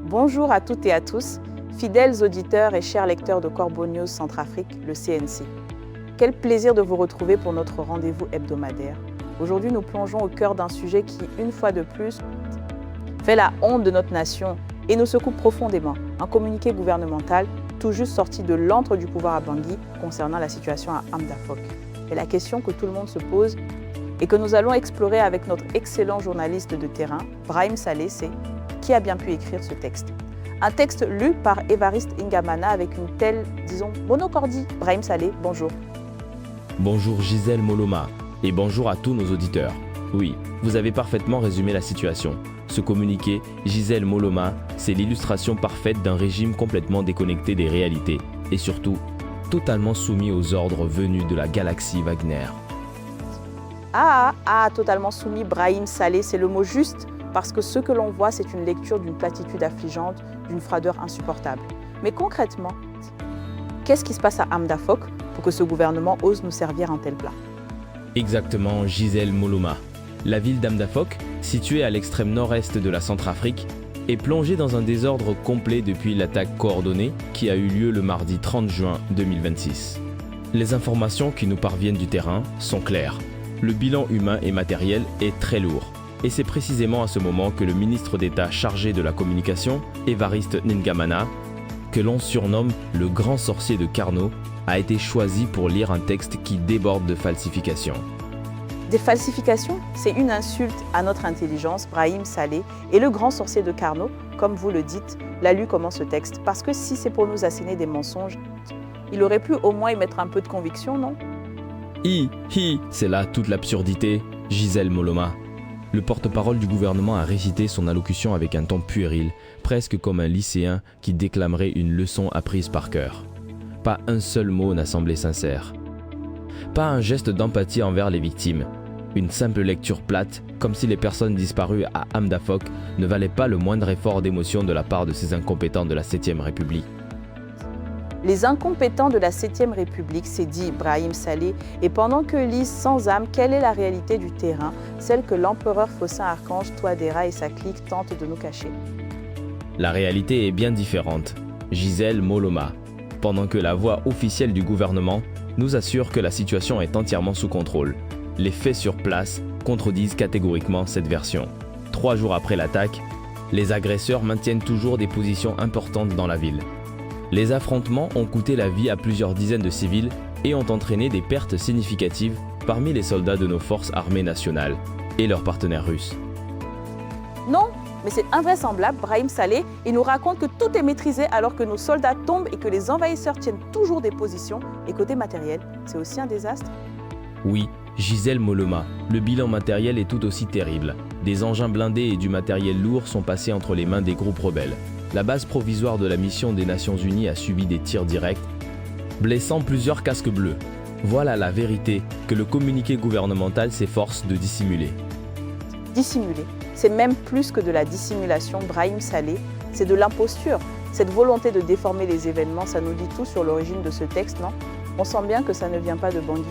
Bonjour à toutes et à tous, fidèles auditeurs et chers lecteurs de Corbeau News Centrafrique, le CNC. Quel plaisir de vous retrouver pour notre rendez-vous hebdomadaire. Aujourd'hui, nous plongeons au cœur d'un sujet qui, une fois de plus, fait la honte de notre nation et nous secoue profondément. Un communiqué gouvernemental tout juste sorti de l'antre du pouvoir à Bangui concernant la situation à Ham-Dafok. Et la question que tout le monde se pose et que nous allons explorer avec notre excellent journaliste de terrain, Brahim Saleh, c'est qui a bien pu écrire ce texte. Un texte lu par Évariste N'Djamena avec une telle, disons, monocordie. Brahim Saleh, bonjour. Bonjour Gisèle Moloma et bonjour à tous nos auditeurs. Oui, vous avez parfaitement résumé la situation. Ce communiqué, Gisèle Moloma, c'est l'illustration parfaite d'un régime complètement déconnecté des réalités et surtout totalement soumis aux ordres venus de la galaxie Wagner. Totalement soumis, Brahim Saleh, c'est le mot juste, parce que ce que l'on voit, c'est une lecture d'une platitude affligeante, d'une froideur insupportable. Mais concrètement, qu'est-ce qui se passe à Ham-Dafok pour que ce gouvernement ose nous servir un tel plat? Exactement, Gisèle Moloma. La ville d'Ham-Dafok, située à l'extrême nord-est de la Centrafrique, est plongée dans un désordre complet depuis l'attaque coordonnée qui a eu lieu le mardi 30 juin 2026. Les informations qui nous parviennent du terrain sont claires. Le bilan humain et matériel est très lourd. Et c'est précisément à ce moment que le ministre d'État chargé de la communication, Évariste N'Djamena, que l'on surnomme le grand sorcier de Carnot, a été choisi pour lire un texte qui déborde de falsifications. Des falsifications, c'est une insulte à notre intelligence. Brahim Saleh et le grand sorcier de Carnot, comme vous le dites, l'a lu comment ce texte? Parce que si c'est pour nous asséner des mensonges, il aurait pu au moins y mettre un peu de conviction, non? C'est là toute l'absurdité, Gisèle Moloma. Le porte-parole du gouvernement a récité son allocution avec un ton puéril, presque comme un lycéen qui déclamerait une leçon apprise par cœur. Pas un seul mot n'a semblé sincère. Pas un geste d'empathie envers les victimes. Une simple lecture plate, comme si les personnes disparues à Ham-Dafok ne valaient pas le moindre effort d'émotion de la part de ces incompétents de la 7e République. Les incompétents de la 7e République, s'est dit Brahim Saleh, et pendant que lisent sans âme quelle est la réalité du terrain, celle que l'empereur Faustin Archange Touadéra et sa clique tentent de nous cacher. La réalité est bien différente. Gisèle Moloma, pendant que la voix officielle du gouvernement nous assure que la situation est entièrement sous contrôle. Les faits sur place contredisent catégoriquement cette version. 3 jours après l'attaque, les agresseurs maintiennent toujours des positions importantes dans la ville. Les affrontements ont coûté la vie à plusieurs dizaines de civils et ont entraîné des pertes significatives parmi les soldats de nos forces armées nationales et leurs partenaires russes. Non, mais c'est invraisemblable, Brahim Saleh, il nous raconte que tout est maîtrisé alors que nos soldats tombent et que les envahisseurs tiennent toujours des positions. Et côté matériel, c'est aussi un désastre? Oui, Gisèle Moloma, le bilan matériel est tout aussi terrible. Des engins blindés et du matériel lourd sont passés entre les mains des groupes rebelles. La base provisoire de la mission des Nations Unies a subi des tirs directs, blessant plusieurs casques bleus. Voilà la vérité que le communiqué gouvernemental s'efforce de dissimuler. Dissimuler, c'est même plus que de la dissimulation, Brahim Saleh, c'est de l'imposture. Cette volonté de déformer les événements, ça nous dit tout sur l'origine de ce texte, non? On sent bien que ça ne vient pas de Bangui.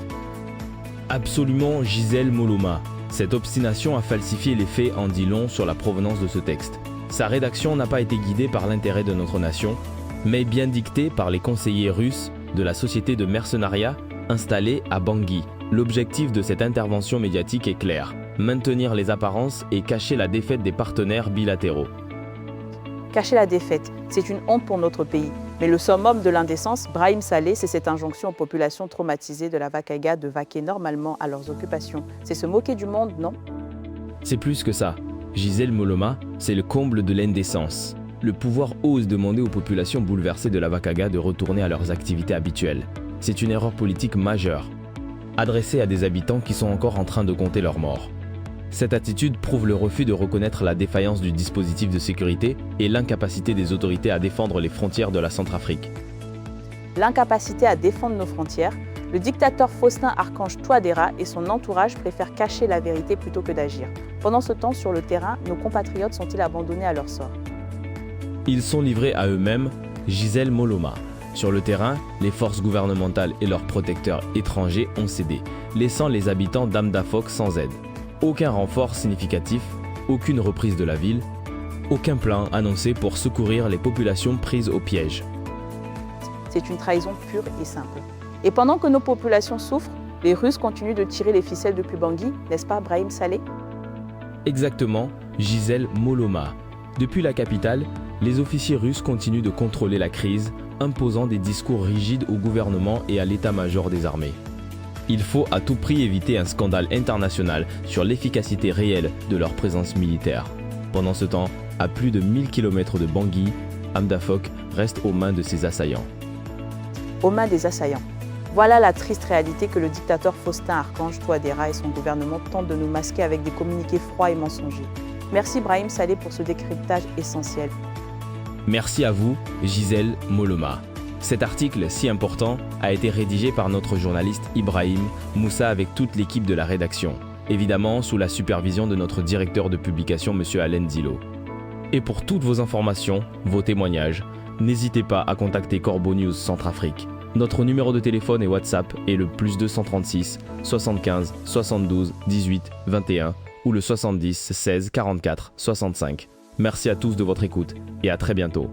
Absolument, Gisèle Moloma. Cette obstination à falsifier les faits en dit long sur la provenance de ce texte. Sa rédaction n'a pas été guidée par l'intérêt de notre nation, mais bien dictée par les conseillers russes de la société de mercenariat installée à Bangui. L'objectif de cette intervention médiatique est clair, maintenir les apparences et cacher la défaite des partenaires bilatéraux. Cacher la défaite, c'est une honte pour notre pays. Mais le summum de l'indécence, Brahim Saleh, c'est cette injonction aux populations traumatisées de la Vakaga de vaquer normalement à leurs occupations. C'est se moquer du monde, non? C'est plus que ça. Gisèle Moloma, c'est le comble de l'indécence. Le pouvoir ose demander aux populations bouleversées de la Vakaga de retourner à leurs activités habituelles. C'est une erreur politique majeure, adressée à des habitants qui sont encore en train de compter leurs morts. Cette attitude prouve le refus de reconnaître la défaillance du dispositif de sécurité et l'incapacité des autorités à défendre les frontières de la Centrafrique. L'incapacité à défendre nos frontières, le dictateur Faustin Archange Touadéra et son entourage préfèrent cacher la vérité plutôt que d'agir. Pendant ce temps, sur le terrain, nos compatriotes sont-ils abandonnés à leur sort? Ils sont livrés à eux-mêmes, Gisèle Moloma. Sur le terrain, les forces gouvernementales et leurs protecteurs étrangers ont cédé, laissant les habitants d'Ham-Dafok sans aide. Aucun renfort significatif, aucune reprise de la ville, Aucun plan annoncé pour secourir les populations prises au piège. C'est une trahison pure et simple. Et pendant que nos populations souffrent, les Russes continuent de tirer les ficelles depuis Bangui, n'est-ce pas, Brahim Saleh? Exactement, Gisèle Moloma. Depuis la capitale, les officiers russes continuent de contrôler la crise, imposant des discours rigides au gouvernement et à l'état-major des armées. Il faut à tout prix éviter un scandale international sur l'efficacité réelle de leur présence militaire. Pendant ce temps, à plus de 1000 km de Bangui, Hamda Fock reste aux mains de ses assaillants. Aux mains des assaillants. Voilà la triste réalité que le dictateur Faustin Archange Touadéra et son gouvernement tentent de nous masquer avec des communiqués froids et mensongers. Merci Brahim Saleh pour ce décryptage essentiel. Merci à vous, Gisèle Moloma. Cet article si important a été rédigé par notre journaliste Ibrahim Moussa avec toute l'équipe de la rédaction, évidemment sous la supervision de notre directeur de publication, M. Alain Zilo. Et pour toutes vos informations, vos témoignages, n'hésitez pas à contacter Corbeau News Centrafrique. Notre numéro de téléphone et WhatsApp est le +236 75 72 18 21 ou le 70 16 44 65. Merci à tous de votre écoute et à très bientôt.